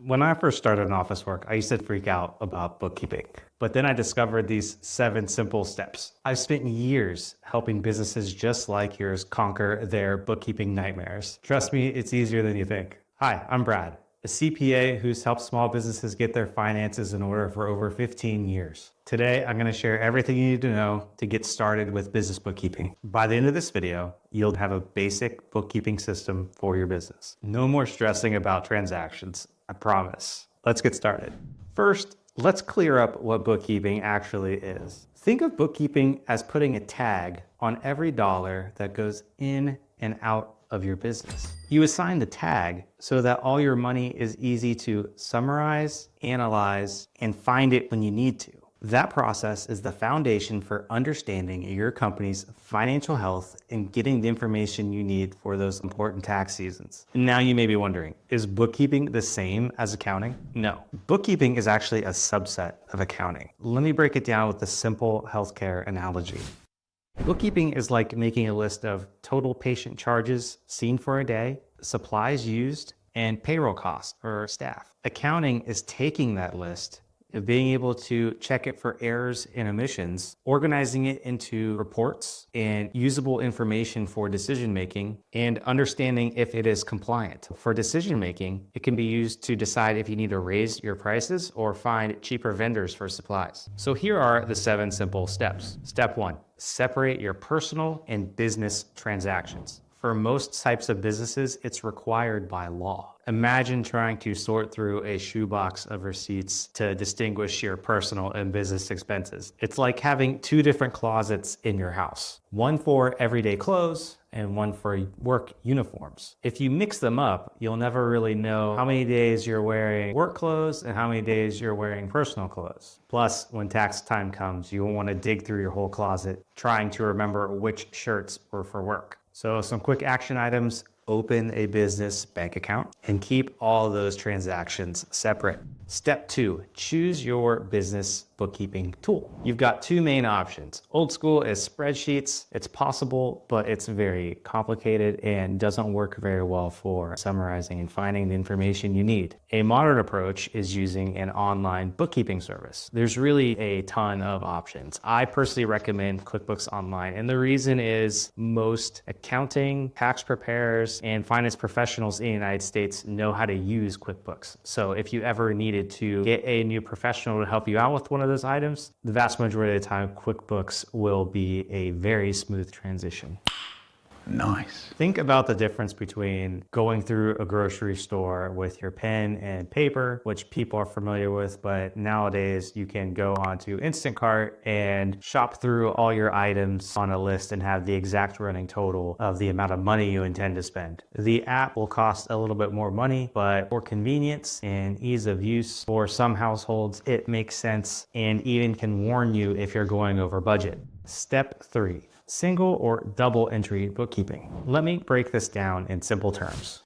When I first started in office work, I used to freak out about bookkeeping. But then I discovered these 7 simple steps. I've spent years helping businesses just like yours conquer their bookkeeping nightmares. Trust me, it's easier than you think. Hi, I'm Brad, a CPA who's helped small businesses get their finances in order for over 15 years. Today, I'm going to share everything you need to know to get started with business bookkeeping. By the end of this video, you'll have a basic bookkeeping system for your business. No more stressing about transactions, I promise. Let's get started. First, let's clear up what bookkeeping actually is. Think of bookkeeping as putting a tag on every dollar that goes in and out of your business. You assign the tag so that all your money is easy to summarize, analyze, and find it when you need to. That process is the foundation for understanding your company's financial health and getting the information you need for those important tax seasons. Now you may be wondering, is bookkeeping the same as accounting? No. Bookkeeping is actually a subset of accounting. Let me break it down with a simple healthcare analogy. Bookkeeping is like making a list of total patient charges seen for a day, supplies used, and payroll costs for staff. Accounting is taking that list, being able to check it for errors and omissions, organizing it into reports and usable information for decision making, and understanding if it is compliant. For decision making, it can be used to decide if you need to raise your prices or find cheaper vendors for supplies. So here are the 7 simple steps. Step 1, separate your personal and business transactions. For most types of businesses, it's required by law. Imagine trying to sort through a shoebox of receipts to distinguish your personal and business expenses. It's like having 2 different closets in your house, one for everyday clothes and one for work uniforms. If you mix them up, you'll never really know how many days you're wearing work clothes and how many days you're wearing personal clothes. Plus, when tax time comes, you won't want to dig through your whole closet trying to remember which shirts were for work. So some quick action items: open a business bank account and keep all those transactions separate. Step 2, choose your business bookkeeping tool. You've got 2 main options. Old school is spreadsheets. It's possible, but it's very complicated and doesn't work very well for summarizing and finding the information you need. A modern approach is using an online bookkeeping service. There's really a ton of options. I personally recommend QuickBooks Online, and the reason is most accounting, tax preparers, and finance professionals in the United States know how to use QuickBooks. So if you ever needed to get a new professional to help you out with one of those items, the vast majority of the time, QuickBooks will be a very smooth transition. Nice. Think about the difference between going through a grocery store with your pen and paper, which people are familiar with, but nowadays you can go onto Instacart and shop through all your items on a list and have the exact running total of the amount of money you intend to spend. The app will cost a little bit more money, but for convenience and ease of use for some households, it makes sense and even can warn you if you're going over budget. Step 3. Single or double entry bookkeeping. Let me break this down in simple terms.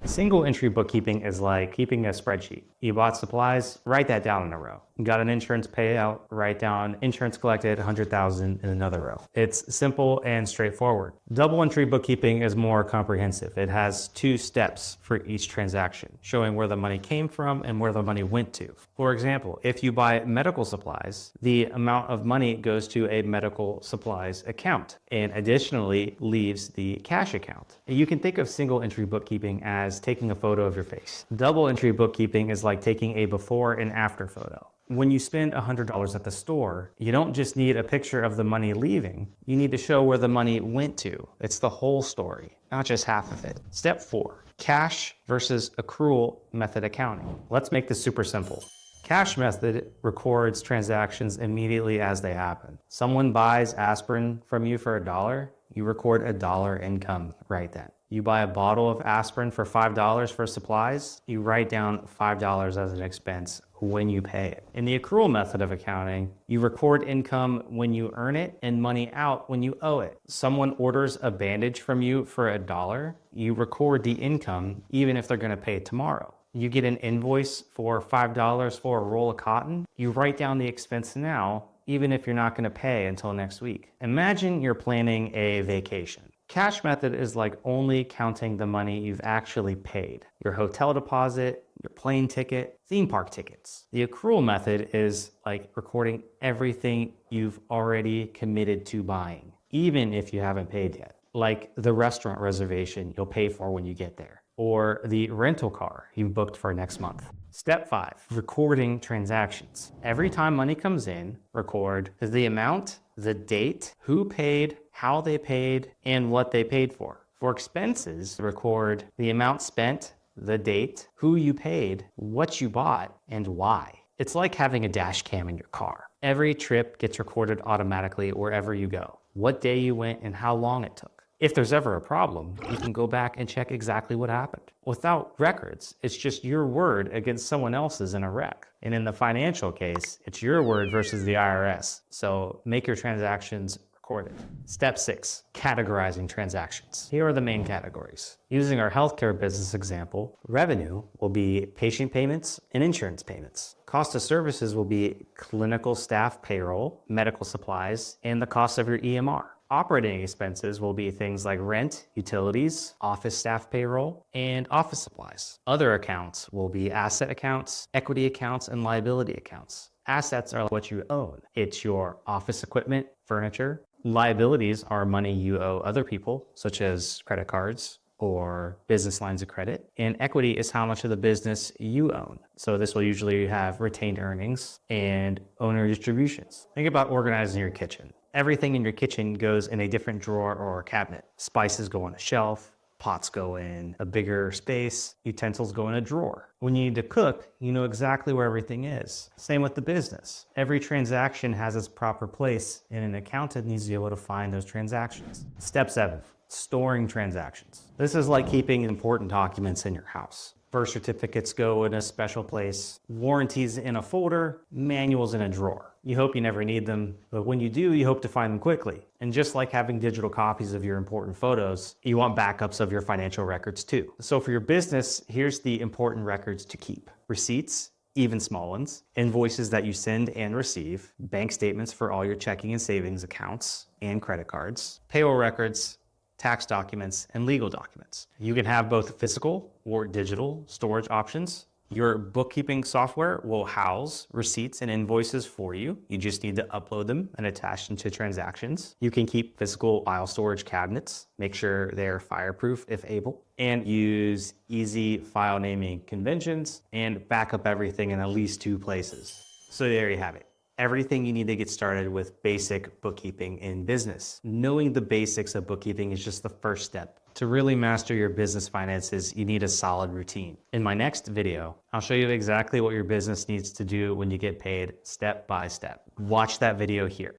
Single entry bookkeeping is like keeping a spreadsheet. You bought supplies, write that down in a row. You got an insurance payout, write down insurance collected, 100,000 in another row. It's simple and straightforward. Double entry bookkeeping is more comprehensive. It has 2 steps for each transaction, showing where the money came from and where the money went to. For example, if you buy medical supplies, the amount of money goes to a medical supplies account and additionally leaves the cash account. You can think of single entry bookkeeping as taking a photo of your face. Double entry bookkeeping is like taking a before and after photo. When you spend $100 at the store, you don't just need a picture of the money leaving, you need to show where the money went to. It's the whole story, not just half of it. Step 4, cash versus accrual method accounting. Let's make this super simple. Cash method records transactions immediately as they happen. Someone buys aspirin from you for $1, you record $1 income right then. You buy a bottle of aspirin for $5 for supplies, you write down $5 as an expense when you pay it. In the accrual method of accounting, you record income when you earn it and money out when you owe it. Someone orders a bandage from you for $1, you record the income even if they're gonna pay it tomorrow. You get an invoice for $5 for a roll of cotton, you write down the expense now, even if you're not gonna pay until next week. Imagine you're planning a vacation. Cash method is like only counting the money you've actually paid. Your hotel deposit, your plane ticket, theme park tickets. The accrual method is like recording everything you've already committed to buying, even if you haven't paid yet. Like the restaurant reservation you'll pay for when you get there, or the rental car you've booked for next month. Step 5, recording transactions. Every time money comes in, record the amount, the date, who paid, how they paid, and what they paid for. For expenses, record the amount spent, the date, who you paid, what you bought, and why. It's like having a dash cam in your car. Every trip gets recorded automatically wherever you go, what day you went and how long it took. If there's ever a problem, you can go back and check exactly what happened. Without records, it's just your word against someone else's in a wreck. And in the financial case, it's your word versus the IRS. So make your transactions recorded. Step 6, categorizing transactions. Here are the main categories. Using our healthcare business example, revenue will be patient payments and insurance payments. Cost of services will be clinical staff payroll, medical supplies, and the cost of your EMR. Operating expenses will be things like rent, utilities, office staff payroll, and office supplies. Other accounts will be asset accounts, equity accounts, and liability accounts. Assets are what you own. It's your office equipment, furniture. Liabilities are money you owe other people, such as credit cards or business lines of credit. And equity is how much of the business you own. So this will usually have retained earnings and owner distributions. Think about organizing your kitchen. Everything in your kitchen goes in a different drawer or cabinet. Spices go on a shelf, pots go in a bigger space, utensils go in a drawer. When you need to cook, you know exactly where everything is. Same with the business. Every transaction has its proper place, and an accountant needs to be able to find those transactions. Step 7, storing transactions. This is like keeping important documents in your house. Birth certificates go in a special place, warranties in a folder, manuals in a drawer. You hope you never need them, but when you do, you hope to find them quickly. And just like having digital copies of your important photos, you want backups of your financial records too. So for your business, here's the important records to keep. Receipts, even small ones, invoices that you send and receive, bank statements for all your checking and savings accounts and credit cards, payroll records, tax documents, and legal documents. You can have both physical or digital storage options. Your bookkeeping software will house receipts and invoices for you. You just need to upload them and attach them to transactions. You can keep physical file storage cabinets, make sure they're fireproof if able, and use easy file naming conventions and back up everything in at least 2 places. So there you have it. Everything you need to get started with basic bookkeeping in business. Knowing the basics of bookkeeping is just the first step. To really master your business finances, you need a solid routine. In my next video, I'll show you exactly what your business needs to do when you get paid step by step. Watch that video here.